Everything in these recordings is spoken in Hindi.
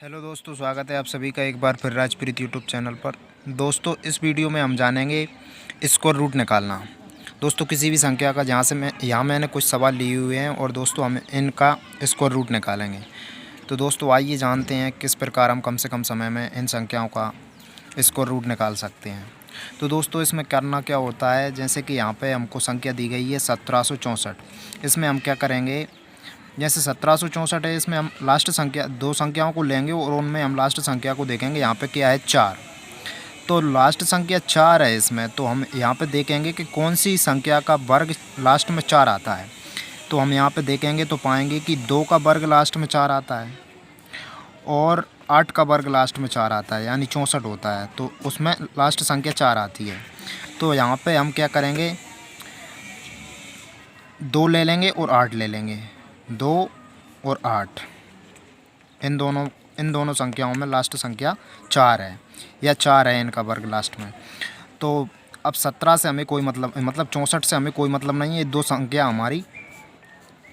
हेलो दोस्तों, स्वागत है आप सभी का एक बार फिर राजप्रीत यूट्यूब चैनल पर। दोस्तों, इस वीडियो में हम जानेंगे स्क्वायर रूट निकालना। दोस्तों, किसी भी संख्या का जहाँ से मैंने कुछ सवाल लिए हुए हैं और दोस्तों हम इनका स्क्वायर रूट निकालेंगे। तो दोस्तों आइए जानते हैं किस प्रकार हम कम से कम समय में इन संख्याओं का स्क्वायर रूट निकाल सकते हैं। तो दोस्तों इसमें करना क्या होता है, जैसे कि यहाँ पर हमको संख्या दी गई है 1764। इसमें हम क्या करेंगे, जैसे 1764 है, इसमें हम लास्ट संख्या दो संख्याओं को लेंगे और उनमें हम लास्ट संख्या को देखेंगे। यहाँ पे क्या है 4, तो लास्ट संख्या 4 है इसमें। तो हम यहाँ पे देखेंगे कि कौन सी संख्या का वर्ग लास्ट में 4 आता है। तो हम यहाँ पे देखेंगे तो पाएंगे कि 2 का वर्ग लास्ट में 4 आता है और 8 का वर्ग लास्ट में 4 आता है, यानी 64 होता है। तो उसमें लास्ट संख्या 4 आती है। तो यहाँ पर हम क्या करेंगे, 2 ले लेंगे और 8 ले लेंगे। 2 और 8, इन दोनों संख्याओं में लास्ट संख्या 4 है या 4 है इनका वर्ग लास्ट में। तो अब 17 से हमें कोई मतलब 64 से हमें कोई मतलब नहीं है, ये दो संख्या हमारी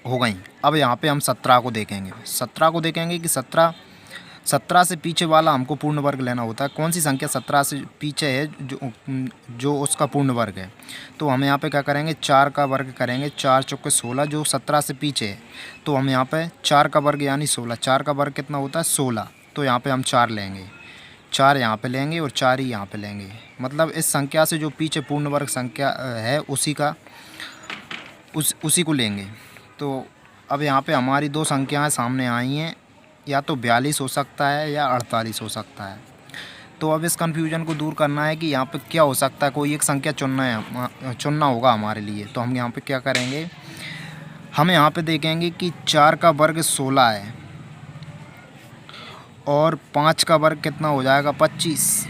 हो गई। अब यहाँ पे हम 17 को देखेंगे। 17 को देखेंगे कि 17 से पीछे वाला हमको पूर्ण वर्ग लेना होता है। कौन सी संख्या 17 से पीछे है जो उसका पूर्ण वर्ग है। तो हम यहाँ पे क्या करेंगे, 4 का वर्ग करेंगे। 4 चौके 16, जो 17 से पीछे है। तो हम यहाँ पे 4 का वर्ग यानी 16। 4 का वर्ग कितना होता है 16। तो यहाँ पे हम 4 लेंगे, 4 यहाँ पे लेंगे और 4 ही यहाँ पे लेंगे। मतलब इस संख्या से जो पीछे पूर्ण वर्ग संख्या है उसी को लेंगे। तो अब यहाँ पे हमारी दो संख्याएँ सामने आई हैं, या तो 42 हो सकता है या 48 हो सकता है। तो अब इस कन्फ्यूजन को दूर करना है कि यहाँ पे क्या हो सकता है, कोई एक संख्या चुनना होगा हमारे लिए। तो हम यहाँ पे क्या करेंगे, हम यहाँ पे देखेंगे कि 4 का वर्ग 16 है और 5 का वर्ग कितना हो जाएगा 25।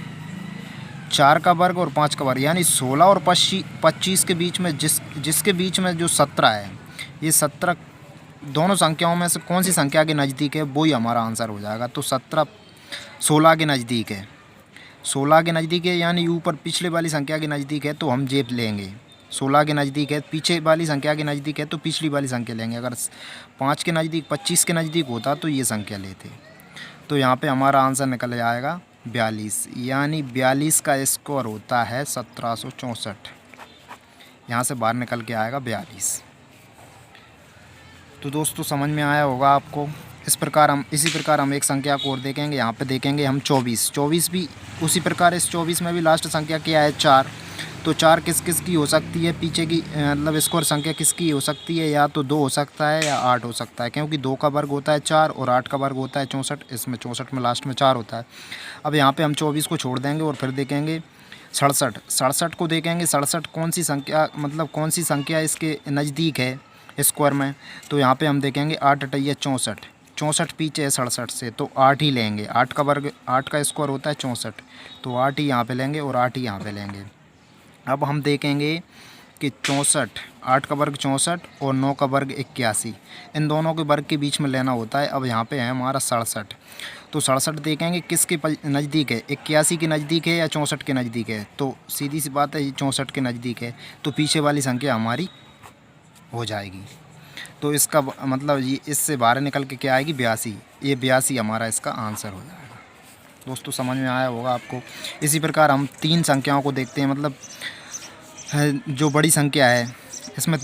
4 का वर्ग और 5 का वर्ग यानी 16 और 25 के बीच में जिसके बीच में जो 17 है, ये 17 दोनों संख्याओं में से कौन सी संख्या के नज़दीक है, वो ही हमारा आंसर हो जाएगा। तो 17 16 के नज़दीक है, 16 के नज़दीक है, यानी ऊपर पिछले वाली संख्या के नज़दीक है तो हम जेब लेंगे। 16 के नज़दीक है, पीछे वाली संख्या के नज़दीक है तो पिछली वाली संख्या लेंगे। अगर 5 के नज़दीक 25 के नज़दीक होता तो ये संख्या लेते। तो यहाँ पे हमारा आंसर निकल जाएगा 42, यानी 42 का स्क्वायर होता है 1764। यहाँ से बाहर निकल के आएगा 42। तो दोस्तों समझ में आया होगा आपको। इसी प्रकार हम एक संख्या को और देखेंगे। यहाँ पे देखेंगे हम 24 भी उसी प्रकार। इस 24 में भी लास्ट संख्या क्या है 4। तो 4 किस किस की हो सकती है, पीछे की मतलब स्क्वायर संख्या किसकी हो सकती है, या तो 2 हो सकता है या 8 हो सकता है, क्योंकि 2 का वर्ग होता है 4 और 8 का वर्ग होता है 64। इसमें 64 में लास्ट में 4 होता है। अब यहाँ पर हम 24 को छोड़ देंगे और फिर देखेंगे 67 को देखेंगे। 67 कौन सी संख्या, मतलब कौन सी संख्या इसके नज़दीक है स्क्वायर में। तो यहाँ पे हम देखेंगे 8 8 64, 64 पीछे है 67 से, तो 8 ही लेंगे। 8 का वर्ग, 8 का स्क्वायर होता है 64, तो 8 ही यहाँ पे लेंगे और 8 ही यहाँ पे लेंगे। अब हम देखेंगे कि 64, 8 का वर्ग 64 और 9 का वर्ग 81, इन दोनों के वर्ग के बीच में लेना होता है। अब यहाँ पे है हमारा 67। तो 67 देखेंगे किसके नज़दीक है, 81 के नज़दीक है या 64 के नज़दीक है। तो सीधी सी बात है, ये 64 के नज़दीक है, तो पीछे वाली संख्या हमारी हो जाएगी। तो इसका मतलब ये इससे बाहर निकल के क्या आएगी 82। ये 82 हमारा इसका आंसर हो जाएगा। दोस्तों समझ में आया होगा आपको। इसी प्रकार हम 3 संख्याओं को देखते हैं। मतलब जो बड़ी संख्या है इसमें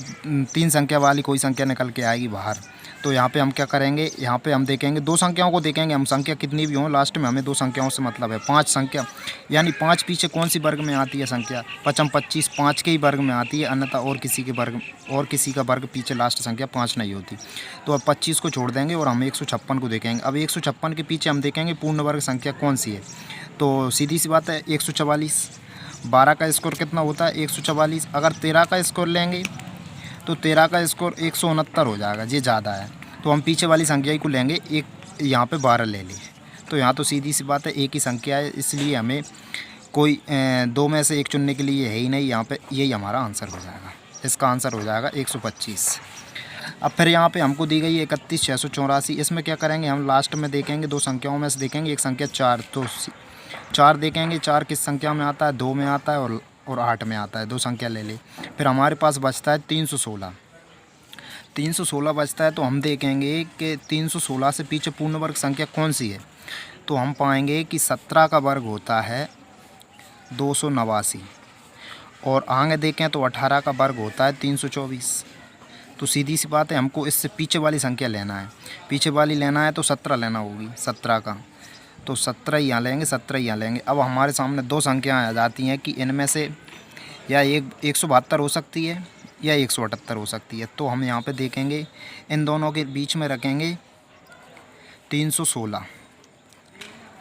3 संख्या वाली कोई संख्या निकल के आएगी बाहर। तो यहाँ पे हम क्या करेंगे, यहाँ पे हम देखेंगे 2 संख्याओं को देखेंगे हम। संख्या कितनी भी हो, लास्ट में हमें 2 संख्याओं से मतलब है। 5 संख्या यानी 5 पीछे कौन सी वर्ग में आती है संख्या, 5 25 5 के ही वर्ग में आती है, अन्यथा और किसी का वर्ग पीछे लास्ट संख्या 5 नहीं होती। तो अब 25 को छोड़ देंगे और हम 156 को देखेंगे। अब 156 के पीछे हम देखेंगे पूर्ण वर्ग संख्या कौन सी है। तो सीधी सी बात है 144। 12 का स्कोर कितना होता है 144। अगर 13 का स्कोर लेंगे तो 13 का स्कोर 169 हो जाएगा, ये ज़्यादा है। तो हम पीछे वाली संख्या ही को लेंगे, एक यहाँ पे 12 ले लें। तो यहाँ तो सीधी सी बात है एक ही संख्या है, इसलिए हमें कोई 2 में से एक चुनने के लिए है ही नहीं। यहाँ पे यही हमारा आंसर हो जाएगा। इसका आंसर हो जाएगा 125। अब फिर यहाँ पे हमको दी गई है 31,684। इसमें क्या करेंगे, हम लास्ट में देखेंगे 2 संख्याओं में से देखेंगे एक संख्या 4। तो 4 देखेंगे, 4 किस संख्या में आता है, 2 में आता है और 8 में आता है। 2 संख्या ले ले। फिर हमारे पास बचता है 316। 316 बचता है तो हम देखेंगे कि 316 से पीछे पूर्ण वर्ग संख्या कौन सी है। तो हम पाएंगे कि 17 का वर्ग होता है 289 और आगे देखें तो 18 का वर्ग होता है 324। तो सीधी सी बात है, हमको इससे पीछे वाली संख्या लेना है। पीछे वाली लेना है तो 17 लेना होगी, 17 का। तो 17 यहाँ लेंगे, 17 यहाँ लेंगे। अब हमारे सामने दो संख्याएँ आ जाती हैं कि इनमें से या 172 हो सकती है या 178 हो सकती है। तो हम यहाँ पे देखेंगे, इन दोनों के बीच में रखेंगे 316।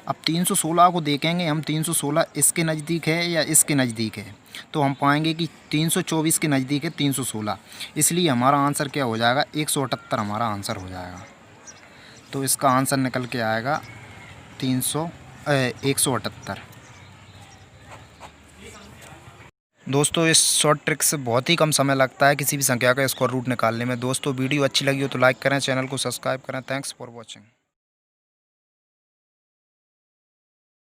अब 316 को देखेंगे हम, 316 इसके नज़दीक है या इसके नज़दीक है। तो हम पाएंगे कि 324 के नज़दीक है 316, इसलिए हमारा आंसर क्या हो जाएगा, 178 हमारा आंसर हो जाएगा। तो इसका आंसर निकल के आएगा 178। दोस्तों इस शॉर्ट ट्रिक से बहुत ही कम समय लगता है किसी भी संख्या का स्क्वायर रूट निकालने में। दोस्तों वीडियो अच्छी लगी हो तो लाइक करें, चैनल को सब्सक्राइब करें। Thanks for watching.